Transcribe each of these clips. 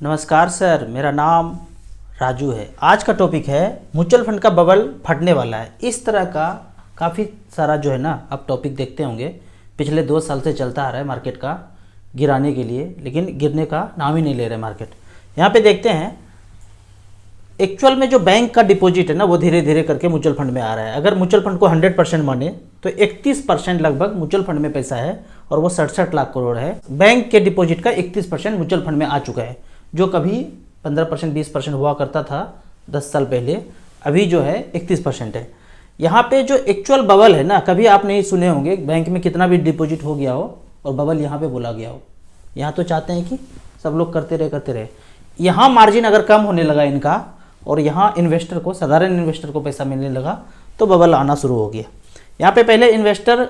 नमस्कार सर, मेरा नाम राजू है। आज का टॉपिक है म्यूचुअल फंड का बबल फटने वाला है। इस तरह का काफ़ी सारा जो है ना आप टॉपिक देखते होंगे, पिछले 2 साल से चलता आ रहा है मार्केट का गिराने के लिए, लेकिन गिरने का नाम ही नहीं ले रहे मार्केट। यहाँ पे देखते हैं एक्चुअल में जो बैंक का डिपॉजिट है ना वो धीरे धीरे करके म्यूचुअल फंड में आ रहा है। अगर म्यूचुअल फंड को 100% माने तो 31% लगभग म्यूचुअल फंड में पैसा है और वो 67 लाख करोड़ है। बैंक के डिपॉजिट का 31% म्यूचुअल फंड में आ चुका है, जो कभी 15% 20% हुआ करता था 10 साल पहले, अभी जो है 31% है। यहाँ पे जो एक्चुअल बबल है ना, कभी आप नहीं सुने होंगे बैंक में कितना भी डिपॉजिट हो गया हो और बबल यहाँ पे बोला गया हो। यहाँ तो चाहते हैं कि सब लोग करते रहे। यहाँ मार्जिन अगर कम होने लगा इनका और यहाँ इन्वेस्टर को, साधारण इन्वेस्टर को पैसा मिलने लगा तो बबल आना शुरू हो गया। यहाँ पे पहले इन्वेस्टर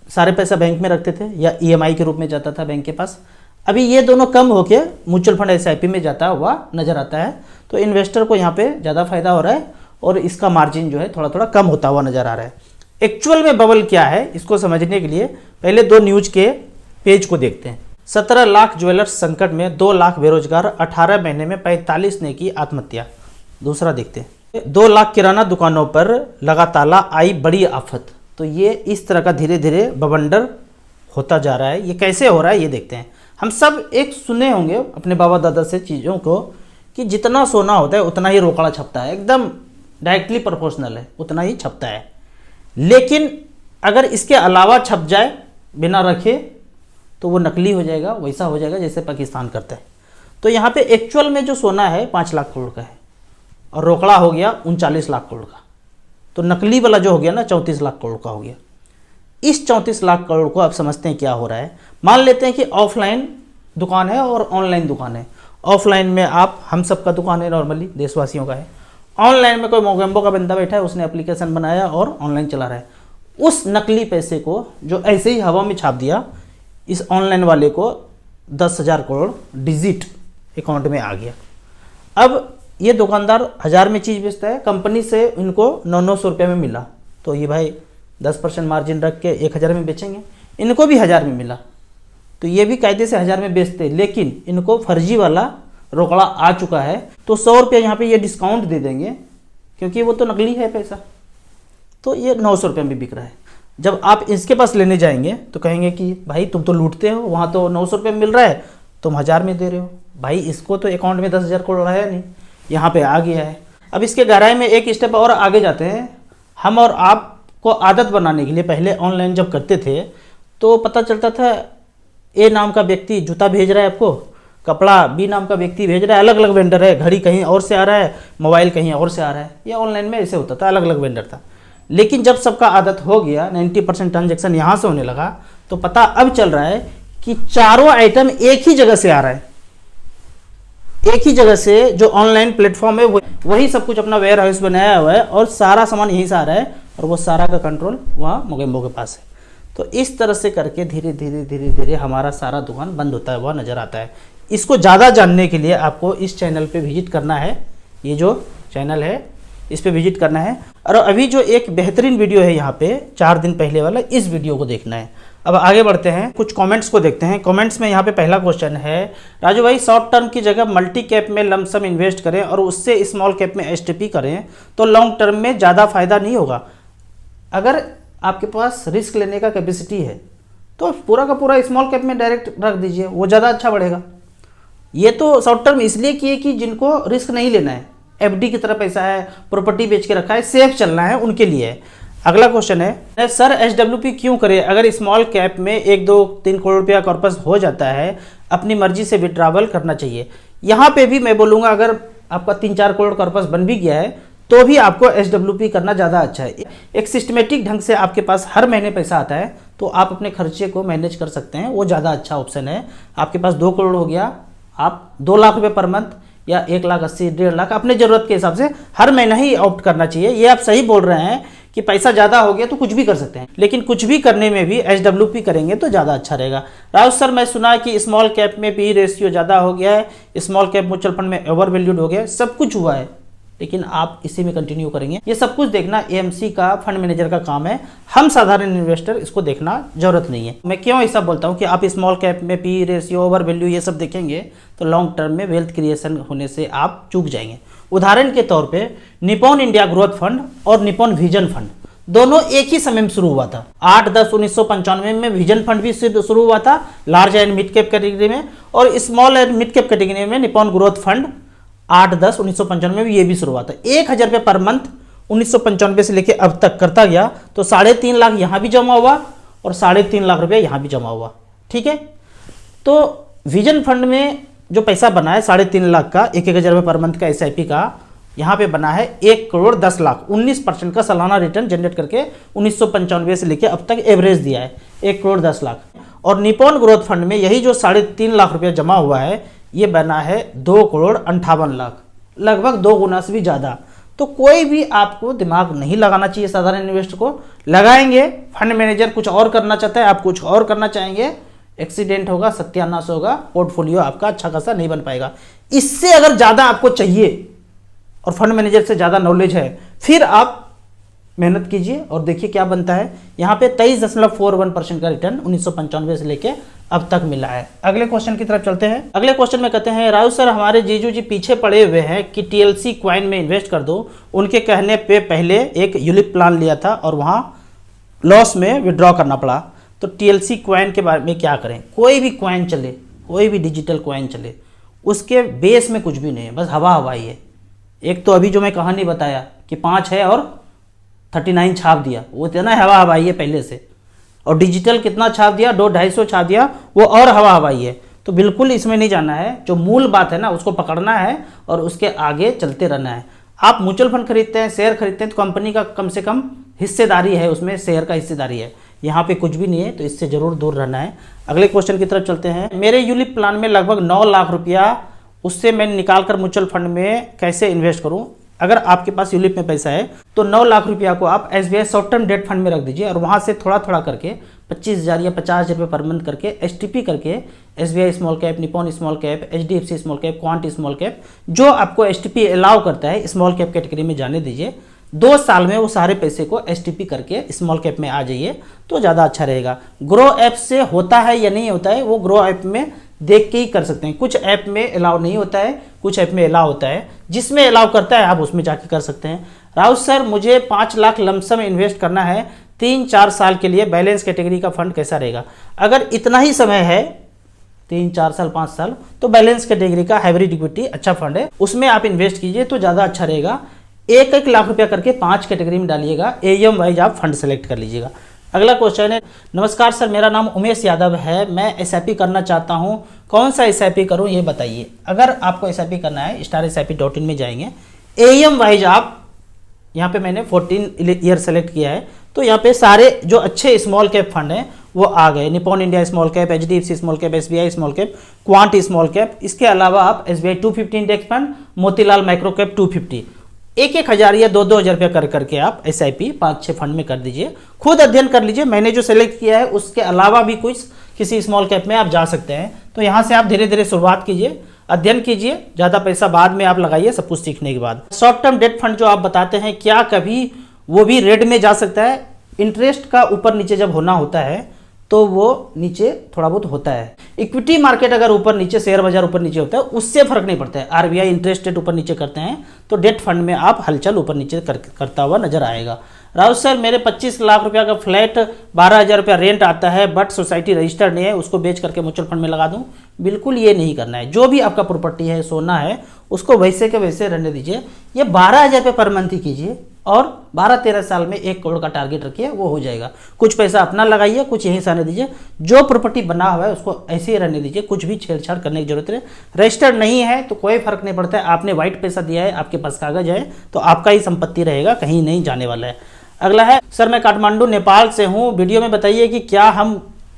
सारे पैसा बैंक में रखते थे या EMI के रूप में जाता था बैंक के पास। अभी ये दोनों कम होके म्यूचुअल फंड SIP में जाता हुआ नजर आता है, तो इन्वेस्टर को यहाँ पे ज़्यादा फायदा हो रहा है और इसका मार्जिन जो है थोड़ा थोड़ा कम होता हुआ नजर आ रहा है। एक्चुअल में बबल क्या है इसको समझने के लिए पहले 2 न्यूज के पेज को देखते हैं। 17 लाख ज्वेलर्स संकट में, 2 लाख बेरोजगार, 18 महीने में 45 ने की आत्महत्या। दूसरा देखते हैं, 2 लाख किराना दुकानों पर लगा ताला, आई बड़ी आफत। तो ये इस तरह का धीरे धीरे बवंडर होता जा रहा है। ये कैसे हो रहा है ये देखते हैं। हम सब एक सुने होंगे अपने बाबा दादा से चीज़ों को कि जितना सोना होता है उतना ही रोकड़ा छपता है, एकदम डायरेक्टली प्रोपोर्शनल है, उतना ही छपता है। लेकिन अगर इसके अलावा छप जाए बिना रखे तो वो नकली हो जाएगा, वैसा हो जाएगा जैसे पाकिस्तान करता है। तो यहाँ पे एक्चुअल में जो सोना है 5 लाख करोड़ का है और रोकड़ा हो गया 39 लाख करोड़ का, तो नकली वाला जो हो गया ना 34 लाख करोड़ का हो गया। इस 34 लाख करोड़ को आप समझते हैं क्या हो रहा है। मान लेते हैं कि ऑफलाइन दुकान है और ऑनलाइन दुकान है। ऑफलाइन में आप हम सब का दुकान है, नॉर्मली देशवासियों का है। ऑनलाइन में कोई मोगेम्बो का बंदा बैठा है, उसने एप्लीकेशन बनाया और ऑनलाइन चला रहा है। उस नकली पैसे को जो ऐसे ही हवा में छाप दिया, इस ऑनलाइन वाले को 10,000 करोड़ डिजिट अकाउंट में आ गया। अब ये दुकानदार 1000 में चीज़ बेचता है, कंपनी से इनको 900 रुपये में मिला, तो ये भाई 10% मार्जिन रख के 1000 में बेचेंगे। इनको भी 1000 में मिला तो ये भी कायदे से 1000 में बेचते, लेकिन इनको फर्जी वाला रोकड़ा आ चुका है तो 100 रुपये यहाँ पे ये डिस्काउंट दे देंगे, क्योंकि वो तो नकली है पैसा, तो ये 900 रुपये में बिक रहा है। जब आप इसके पास लेने जाएंगे तो कहेंगे कि भाई तुम तो लूटते हो, वहाँ तो 900 रुपये में मिल रहा है, तुम 1000 में दे रहे हो। भाई इसको तो अकाउंट में 10,000 करोड़ है नहीं, यहाँ पे आ गया है। अब इसके गहराई में एक स्टेप और आगे जाते हैं। हम और आपको आदत बनाने के लिए पहले ऑनलाइन जब करते थे तो पता चलता था A नाम का व्यक्ति जूता भेज रहा है आपको, कपड़ा B नाम का व्यक्ति भेज रहा है, अलग अलग वेंडर है, घड़ी कहीं और से आ रहा है, मोबाइल कहीं और से आ रहा है। ये ऑनलाइन में ऐसे होता था, अलग अलग वेंडर था। लेकिन जब सबका आदत हो गया, 90% ट्रांजेक्शन यहाँ से होने लगा, तो पता अब चल रहा है कि चारों आइटम एक ही जगह से आ रहा है। एक ही जगह से जो ऑनलाइन प्लेटफॉर्म है वही सब कुछ अपना वेयर हाउस बनाया हुआ है और सारा सामान यहीं से आ रहा है और वो सारा का कंट्रोल वहाँ मोगेम्बो के पास है। तो इस तरह से करके धीरे धीरे हमारा सारा दुकान बंद होता हुआ नज़र आता है। इसको ज़्यादा जानने के लिए आपको इस चैनल पे विजिट करना है। ये जो चैनल है इस पे विजिट करना है और अभी जो एक बेहतरीन वीडियो है यहाँ पे 4 दिन पहले वाला, इस वीडियो को देखना है। अब आगे बढ़ते हैं, कुछ कमेंट्स को देखते हैं। कमेंट्स में यहाँ पे पहला क्वेश्चन है, राजू भाई शॉर्ट टर्म की जगह मल्टी कैप में लमसम इन्वेस्ट करें और उससे स्मॉल कैप में STP करें तो लॉन्ग टर्म में ज़्यादा फायदा नहीं होगा? अगर आपके पास रिस्क लेने का कैपेसिटी है तो पूरा का पूरा स्मॉल कैप में डायरेक्ट रख दीजिए, वो ज़्यादा अच्छा बढ़ेगा। ये तो शॉर्ट टर्म इसलिए किए कि जिनको रिस्क नहीं लेना है, FD की तरह पैसा है, प्रॉपर्टी बेच के रखा है, सेफ चलना है, उनके लिए है। अगला क्वेश्चन है, सर SWP क्यों करें अगर स्मॉल कैप में 1, 2, 3 करोड़ रुपया कॉर्पस हो जाता है, अपनी मर्जी से विड्रॉवल करना चाहिए। यहाँ पे भी मैं बोलूँगा अगर आपका 3-4 करोड़ कॉर्पस बन भी गया है तो भी आपको SWP करना ज़्यादा अच्छा है। एक सिस्टमेटिक ढंग से आपके पास हर महीने पैसा आता है तो आप अपने खर्चे को मैनेज कर सकते हैं, वो ज़्यादा अच्छा ऑप्शन है। आपके पास 2 करोड़ हो गया, आप 2 लाख रुपये पर मंथ या 1,80,000, 1.5 लाख अपने ज़रूरत के हिसाब से हर महीना ही ऑप्ट करना चाहिए। ये आप सही बोल रहे हैं कि पैसा ज़्यादा हो गया तो कुछ भी कर सकते हैं, लेकिन कुछ भी करने में भी SWP करेंगे तो ज़्यादा अच्छा रहेगा। राहुल सर, मैं सुना कि स्मॉल कैप में PE रेशियो ज़्यादा हो गया है, स्मॉल कैप म्यूचुअल फंड में ओवर वैल्यूड हो गया है। सब कुछ हुआ है, लेकिन आप इसी में कंटिन्यू करेंगे। ये सब कुछ देखना एएमसी का फंड मैनेजर का काम है, हम साधारण इन्वेस्टर इसको देखना जरूरत नहीं है। मैं क्यों ऐसा बोलता हूँ कि आप स्मॉल कैप में पी रेशियो, ओवर वैल्यू ये सब देखेंगे तो लॉन्ग टर्म में वेल्थ क्रिएशन होने से आप चूक जाएंगे। उदाहरण के तौर पे निप्पॉन इंडिया ग्रोथ फंड और निप्पॉन विजन फंड दोनों एक ही समय में शुरू हुआ था। 8-10-1995 में विजन फंड भी शुरू हुआ था large and mid cap category में, और small and mid cap category में निप्पॉन ग्रोथ फंड 8-10-1995 में भी ये भी शुरू हुआ था। 1000 रुपये पर मंथ 1995 से लेकर अब तक करता गया तो 3.5 लाख यहाँ भी जमा हुआ और 3.5 लाख रुपये यहाँ भी जमा हुआ। ठीक है, तो विजन फंड में जो पैसा बना है 3.5 लाख का 1,000 रुपये पर मंथ का SIP का, यहाँ पे बना है 1,10,00,000, 19% का सालाना रिटर्न जनरेट करके 1995 से लेकर अब तक एवरेज दिया है 1,10,00,000। और निप्पॉन ग्रोथ फंड में यही जो 3.5 लाख रुपया जमा हुआ है ये बना है 2,58,00,000, लगभग 2 गुना से भी ज़्यादा। तो कोई भी आपको दिमाग नहीं लगाना चाहिए साधारण इन्वेस्टर को। लगाएंगे, फंड मैनेजर कुछ और करना चाहता है, आप कुछ और करना चाहेंगे, एक्सीडेंट होगा, सत्यानाश होगा, पोर्टफोलियो आपका अच्छा खासा नहीं बन पाएगा। इससे अगर ज़्यादा आपको चाहिए और फंड मैनेजर से ज़्यादा नॉलेज है फिर आप मेहनत कीजिए और देखिए क्या बनता है। यहाँ पे 23.41% का रिटर्न 1995 से लेके अब तक मिला है। अगले क्वेश्चन की तरफ चलते हैं। अगले क्वेश्चन में कहते हैं राजू सर हमारे जीजू जी पीछे पड़े हुए हैं कि TLC क्वाइन में इन्वेस्ट कर दो। उनके कहने पे पहले एक यूलिप प्लान लिया था और वहाँ लॉस में विड्रॉ करना पड़ा, तो TLC क्वाइन के बारे में क्या करें। कोई भी क्वाइन चले, कोई भी डिजिटल क्वाइन चले, उसके बेस में कुछ भी नहीं है, बस हवा हवाई है। एक तो अभी जो मैं कहानी बताया कि 5 है और 39 छाप दिया, वो इतना हवा हवाई है पहले से, और डिजिटल कितना छाप दिया, 200-250 छाप दिया, वो और हवा हवाई है। तो बिल्कुल इसमें नहीं जाना है, जो मूल बात है ना उसको पकड़ना है और उसके आगे चलते रहना है। आप म्यूचुअल फंड खरीदते हैं, शेयर खरीदते हैं तो कंपनी का कम से कम हिस्सेदारी है, उसमें शेयर का हिस्सेदारी है, यहाँ पे कुछ भी नहीं है, तो इससे जरूर दूर रहना है। अगले क्वेश्चन की तरफ चलते हैं। मेरे यूलिप प्लान में लगभग 9 लाख रुपया, उससे मैं निकाल कर म्यूचुअल फंड में कैसे इन्वेस्ट करूं। अगर आपके पास यूलिप में पैसा है तो 9 लाख रुपया को आप SBI short term debt fund में रख दीजिए और वहां से थोड़ा थोड़ा करके 25,000 या 50,000 रुपये पर मंथ करके STP करके SBI small cap, Nippon small cap, HDFC small cap, quant small cap, जो आपको STP अलाउ करता है स्मॉल कैप कैटेगरी में जाने दीजिए। 2 साल में वो सारे पैसे को STP करके स्मॉल कैप में आ जाइए तो ज़्यादा अच्छा रहेगा। ग्रो ऐप से होता है या नहीं होता है वो ग्रो ऐप में देख के ही कर सकते हैं। कुछ ऐप में अलाउ नहीं होता है, कुछ ऐप में अलाउ होता है, जिसमें अलाउ करता है आप उसमें जाके कर सकते हैं। राउत सर मुझे 5 लाख लमसम इन्वेस्ट करना है 3-4 साल के लिए, बैलेंस कैटेगरी का फंड कैसा रहेगा। अगर इतना ही समय है 3-4 साल 5 साल तो बैलेंस कैटेगरी का हाइब्रिड इक्विटी अच्छा फंड है, उसमें आप इन्वेस्ट कीजिए तो ज़्यादा अच्छा रहेगा। 1-1 लाख रुपया करके 5 कैटेगरी में डालिएगा, AUM वाइज आप फंड सेलेक्ट कर लीजिएगा। अगला क्वेश्चन है, नमस्कार सर मेरा नाम उमेश यादव है, मैं SIP करना चाहता हूं, कौन सा SIP करूं ये बताइए। अगर आपको SIP करना है StarSIP.in में जाएंगे, AUM वाइज आप यहाँ पे मैंने 14 ईयर सेलेक्ट किया है, तो यहाँ पे सारे जो अच्छे स्मॉल कैप फंड हैं वो आ गए। Nippon India small cap, HDFC small cap, SBI small cap, quant small cap, इसके अलावा आप SBI 250 index fund, Motilal micro cap 250, 1,000 या 2,000 रुपया कर करके आप SIP 5-6 फंड में कर दीजिए। खुद अध्ययन कर लीजिए, मैंने जो सेलेक्ट किया है उसके अलावा भी कुछ किसी स्मॉल कैप में आप जा सकते हैं। तो यहाँ से आप धीरे धीरे शुरुआत कीजिए, अध्ययन कीजिए, ज़्यादा पैसा बाद में आप लगाइए सब कुछ सीखने के बाद। शॉर्ट टर्म डेट फंड जो आप बताते हैं क्या कभी वो भी रेड में जा सकता है। इंटरेस्ट का ऊपर नीचे जब होना होता है तो वो नीचे थोड़ा बहुत होता है। इक्विटी मार्केट अगर ऊपर नीचे, शेयर बाजार ऊपर नीचे होता है उससे फर्क नहीं पड़ता है। RBI इंटरेस्ट रेट ऊपर नीचे करते हैं तो डेट फंड में आप हलचल ऊपर नीचे करता हुआ नजर आएगा। राउत सर मेरे 25 लाख रुपया का फ्लैट 12,000 रुपया रेंट आता है बट सोसाइटी रजिस्टर्ड नहीं है, उसको बेच करके म्यूचुअल फंड में लगा दूं। बिल्कुल ये नहीं करना है। जो भी आपका प्रॉपर्टी है, सोना है, उसको वैसे के वैसे रहने दीजिए। ये 12,000 रुपये पर मंथ ही कीजिए और 12-13 साल में 1 करोड़ का टारगेट रखिए, वो हो जाएगा। कुछ पैसा अपना लगाइए, कुछ यहीं से आने दीजिए। जो प्रॉपर्टी बना हुआ है उसको ऐसे ही रहने दीजिए, कुछ भी छेड़छाड़ करने की जरूरत नहीं। रजिस्टर्ड नहीं है तो कोई फर्क नहीं पड़ता है। आपने व्हाइट पैसा दिया है, आपके पास कागज है तो आपका ही संपत्ति रहेगा, कहीं नहीं जाने वाला है। अगला है, सर मैं काठमांडू नेपाल से हूँ, वीडियो में बताइए कि क्या हम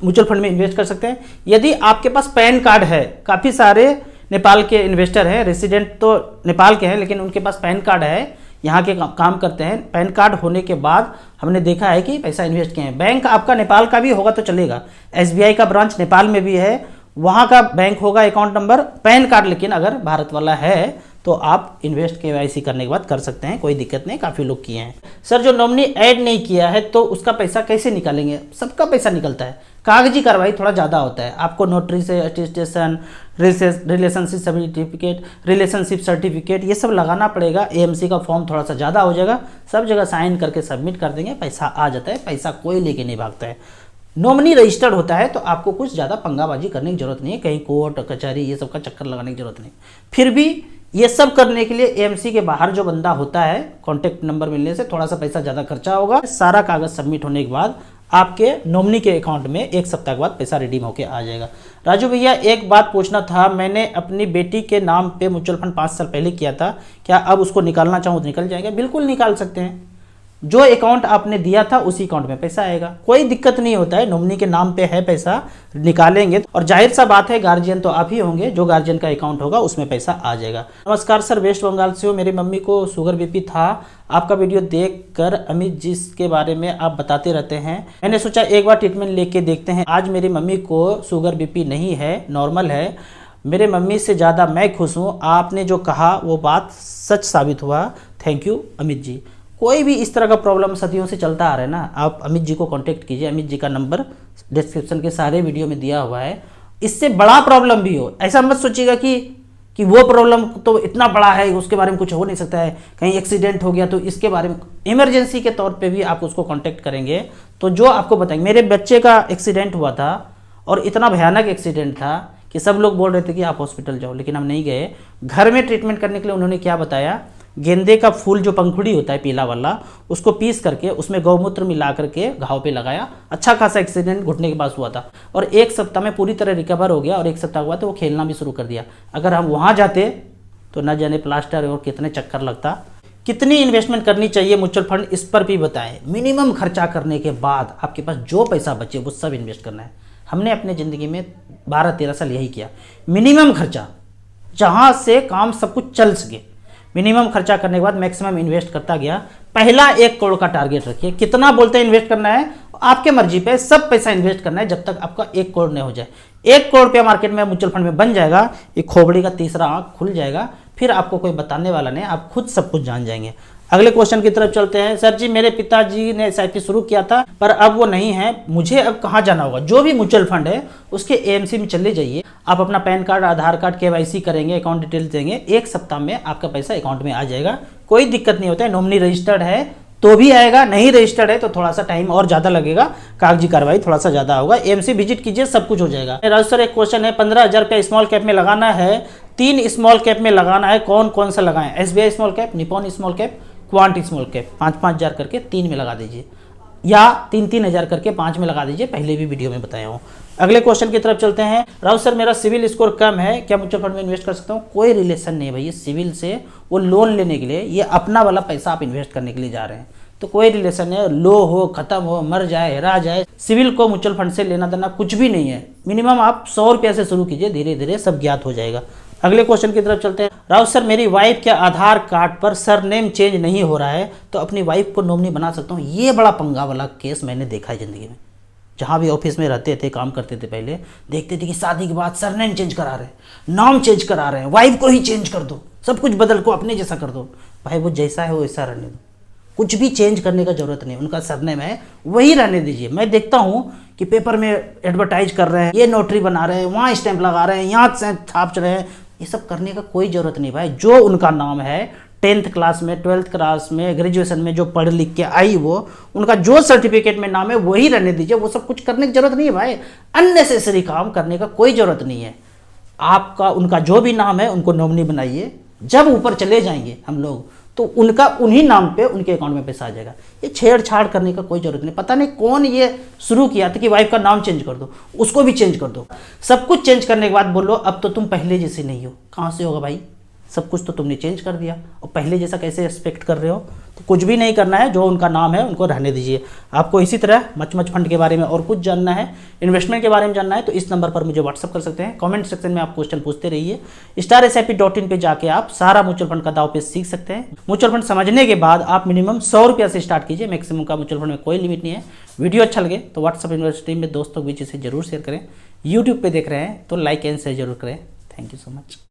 म्यूचुअल फंड में इन्वेस्ट कर सकते हैं। यदि आपके पास पैन कार्ड है, काफ़ी सारे नेपाल के इन्वेस्टर हैं, रेसिडेंट तो नेपाल के हैं लेकिन उनके पास पैन कार्ड है, यहाँ के काम करते हैं। पैन कार्ड होने के बाद हमने देखा है कि पैसा इन्वेस्ट किए हैं। बैंक आपका नेपाल का भी होगा तो चलेगा, SBI का ब्रांच नेपाल में भी है, वहाँ का बैंक होगा, अकाउंट नंबर, पैन कार्ड लेकिन अगर भारत वाला है तो आप इन्वेस्ट KYC करने के बाद कर सकते हैं, कोई दिक्कत नहीं, काफ़ी लोग किए हैं। सर जो नॉमिनी ऐड नहीं किया है तो उसका पैसा कैसे निकालेंगे? सबका पैसा निकलता है, कागजी कार्रवाई थोड़ा ज़्यादा होता है। आपको नोटरी से अटेस्टेशन, रिलेशनशिप सर्टिफिकेट ये सब लगाना पड़ेगा। AMC का फॉर्म थोड़ा सा ज़्यादा हो जाएगा, सब जगह साइन करके सबमिट कर देंगे, पैसा आ जाता है। पैसा कोई लेके नहीं भागता है। नॉमिनी रजिस्टर्ड होता है तो आपको कुछ ज़्यादा पंगाबाजी करने की जरूरत नहीं है, कहीं कोर्ट कचहरी ये सब का चक्कर लगाने की जरूरत नहीं। फिर भी ये सब करने के लिए AMC के बाहर जो बंदा होता है, कॉन्टैक्ट नंबर मिलने से थोड़ा सा पैसा ज़्यादा खर्चा होगा। सारा कागज सबमिट होने के बाद आपके नॉमिनी के अकाउंट में 1 सप्ताह के बाद पैसा रिडीम होके आ जाएगा। राजू भैया एक बात पूछना था, मैंने अपनी बेटी के नाम पे म्यूचुअल फंड 5 साल पहले किया था, क्या अब उसको निकालना चाहूँ तो निकल जाएगा? बिल्कुल निकाल सकते हैं, जो अकाउंट आपने दिया था उसी अकाउंट में पैसा आएगा, कोई दिक्कत नहीं होता है। नॉमिनी के नाम पे है, पैसा निकालेंगे और जाहिर सा बात है गार्जियन तो आप ही होंगे, जो गार्जियन का अकाउंट होगा उसमें पैसा आ जाएगा। नमस्कार सर, वेस्ट बंगाल से हो, मेरी मम्मी को शुगर BP था। आपका वीडियो देखकर अमित जी के बारे में आप बताते रहते हैं, मैंने सोचा एक बार ट्रीटमेंट लेके देखते हैं। आज मेरी मम्मी को शुगर BP नहीं है, नॉर्मल है। मेरे मम्मी से ज़्यादा मैं खुश हूँ। आपने जो कहा वो बात सच साबित हुआ। Thank you Amit ji. कोई भी इस तरह का प्रॉब्लम सदियों से चलता आ रहा है ना, आप अमित जी को कांटेक्ट कीजिए। अमित जी का नंबर डिस्क्रिप्शन के सारे वीडियो में दिया हुआ है। इससे बड़ा प्रॉब्लम भी हो, ऐसा मत सोचिएगा कि वो प्रॉब्लम तो इतना बड़ा है उसके बारे में कुछ हो नहीं सकता है, कहीं एक्सीडेंट हो गया तो इसके बारे में इमरजेंसी के तौर पे भी आप उसको कांटेक्ट करेंगे तो जो आपको बताएंगे। मेरे बच्चे का एक्सीडेंट हुआ था और इतना भयानक एक्सीडेंट था कि सब लोग बोल रहे थे कि आप हॉस्पिटल जाओ, लेकिन हम नहीं गए। घर में ट्रीटमेंट करने के लिए उन्होंने क्या बताया, गेंदे का फूल जो पंखुड़ी होता है पीला वाला, उसको पीस करके उसमें गौमूत्र मिला करके घाव पे लगाया। अच्छा खासा एक्सीडेंट घुटने के पास हुआ था और 1 सप्ताह में पूरी तरह रिकवर हो गया और 1 सप्ताह के बाद तो वो खेलना भी शुरू कर दिया। अगर हम वहाँ जाते तो न जाने प्लास्टर और कितने चक्कर लगता। कितनी इन्वेस्टमेंट करनी चाहिए म्यूचुअल फंड, इस पर भी बताएं। मिनिमम खर्चा करने के बाद आपके पास जो पैसा बचे वो सब इन्वेस्ट करना है। हमने अपने ज़िंदगी में 12-13 साल यही किया। मिनिमम खर्चा, जहाँ से काम सब कुछ चल सके, मिनिमम खर्चा करने के बाद मैक्सिमम इन्वेस्ट करता गया। पहला 1 करोड़ का टारगेट रखिए। कितना बोलते हैं इन्वेस्ट करना है, आपके मर्जी पे, सब पैसा इन्वेस्ट करना है जब तक आपका 1 करोड़ नहीं हो जाए। 1 करोड़ रुपया मार्केट में म्यूचुअल फंड में बन जाएगा, ये खोपड़ी का तीसरा आंख खुल जाएगा। फिर आपको कोई बताने वाला नहीं, आप खुद सब कुछ जान जाएंगे। अगले क्वेश्चन की तरफ चलते हैं। सर जी, मेरे पिताजी ने SIP शुरू किया था पर अब वो नहीं है, मुझे अब कहाँ जाना होगा? जो भी म्यूचुअल फंड है उसके AMC में चले जाइए। आप अपना पैन कार्ड, आधार कार्ड, KYC करेंगे, अकाउंट डिटेल्स देंगे, 1 सप्ताह में आपका पैसा अकाउंट में आ जाएगा। कोई दिक्कत नहीं होता है। नॉमिनी रजिस्टर्ड है तो भी आएगा, नहीं रजिस्टर्ड है तो थोड़ा सा टाइम और ज़्यादा लगेगा, कागजी कार्रवाई थोड़ा सा ज़्यादा होगा। AMC विजिट कीजिए, सब कुछ हो जाएगा। राजू सर, एक क्वेश्चन है, 15,000 रुपया स्मॉल कैप में लगाना है, 3 स्मॉल कैप में लगाना है, कौन कौन सा लगाएं? SBI small cap, Nippon small cap, quant small cap. 5-5 हज़ार करके 3 में लगा दीजिए या 3-3 हज़ार करके 5 में लगा दीजिए, पहले भी वीडियो में बताया हूँ। अगले क्वेश्चन की तरफ चलते हैं। राहुल सर, मेरा सिविल स्कोर कम है, क्या म्यूचुअल फंड में इन्वेस्ट कर सकता हूँ? कोई रिलेशन नहीं है भैया सिविल से। वो लोन लेने के लिए, ये अपना वाला पैसा आप इन्वेस्ट करने के लिए जा रहे हैं तो कोई रिलेशन है। लो हो, खत्म हो, मर जाए, हरा जाए, सिविल को म्यूचुअल फंड से लेना देना कुछ भी नहीं है। मिनिमम आप 100 रुपये से शुरू कीजिए, धीरे धीरे सब ज्ञात हो जाएगा। अगले क्वेश्चन की तरफ चलते हैं। राहुल सर, मेरी वाइफ के आधार कार्ड पर सरनेम चेंज नहीं हो रहा है तो अपनी वाइफ को नॉमिनी बना सकता हूँ? ये बड़ा पंगा वाला केस मैंने देखा है ज़िंदगी में। जहाँ भी ऑफिस में रहते थे, काम करते थे, पहले देखते थे कि शादी के बाद सरनेम चेंज करा रहे हैं, नाम चेंज करा रहे हैं, वाइफ को ही चेंज कर दो, सब कुछ बदल को अपने जैसा कर दो। भाई वो जैसा है वो वैसा रहने दो, कुछ भी चेंज करने का जरूरत नहीं। उनका सरनेम है वही रहने दीजिए। मैं देखता हूँ कि पेपर में एडवर्टाइज कर रहे हैं, ये नोटरी बना रहे हैं, वहाँ स्टैंप लगा रहे हैं, यहाँ से छाप रहे हैं, ये सब करने का कोई ज़रूरत नहीं भाई। जो उनका नाम है 10th क्लास में, 12th क्लास में, ग्रेजुएशन में जो पढ़ लिख के आई, वो उनका जो सर्टिफिकेट में नाम है वही रहने दीजिए। वो सब कुछ करने की जरूरत नहीं है भाई। अननेसेसरी काम करने का कोई ज़रूरत नहीं है। आपका उनका जो भी नाम है उनको नॉमिनी बनाइए। जब ऊपर चले जाएंगे हम लोग तो उनका उन्हीं नाम पे उनके अकाउंट में पैसा आ जाएगा। ये छेड़छाड़ करने का कोई जरूरत नहीं। पता नहीं कौन ये शुरू किया था कि वाइफ का नाम चेंज कर दो, उसको भी चेंज कर दो। सब कुछ चेंज करने के बाद बोलो अब तो तुम पहले जैसे नहीं हो। कहाँ से होगा भाई? सब कुछ तो तुमने चेंज कर दिया और पहले जैसा कैसे एक्सपेक्ट कर रहे हो? तो कुछ भी नहीं करना है, जो उनका नाम है उनको रहने दीजिए। आपको इसी तरह मच फंड के बारे में और कुछ जानना है, इन्वेस्टमेंट के बारे में जानना है तो इस नंबर पर मुझे व्हाट्सअप कर सकते हैं। कमेंट सेक्शन में आप क्वेश्चन पूछते रहिए। StarSIP.in पे जाके आप सारा म्यूचुअल फंड का दाव पेच सीख सकते हैं। म्यूचुअल फंड समझने के बाद आप मिनिमम 100 रुपया से स्टार्ट कीजिए। मैक्सिमम का म्यूचुअल फंड में कोई लिमिट नहीं है। वीडियो अच्छा लगे तो व्हाट्सअप यूनिवर्सिटी में दोस्तों के बीच इसे जरूर शेयर करें। यूट्यूब पर देख रहे हैं तो लाइक एंड शेयर जरूर करें। Thank you so much.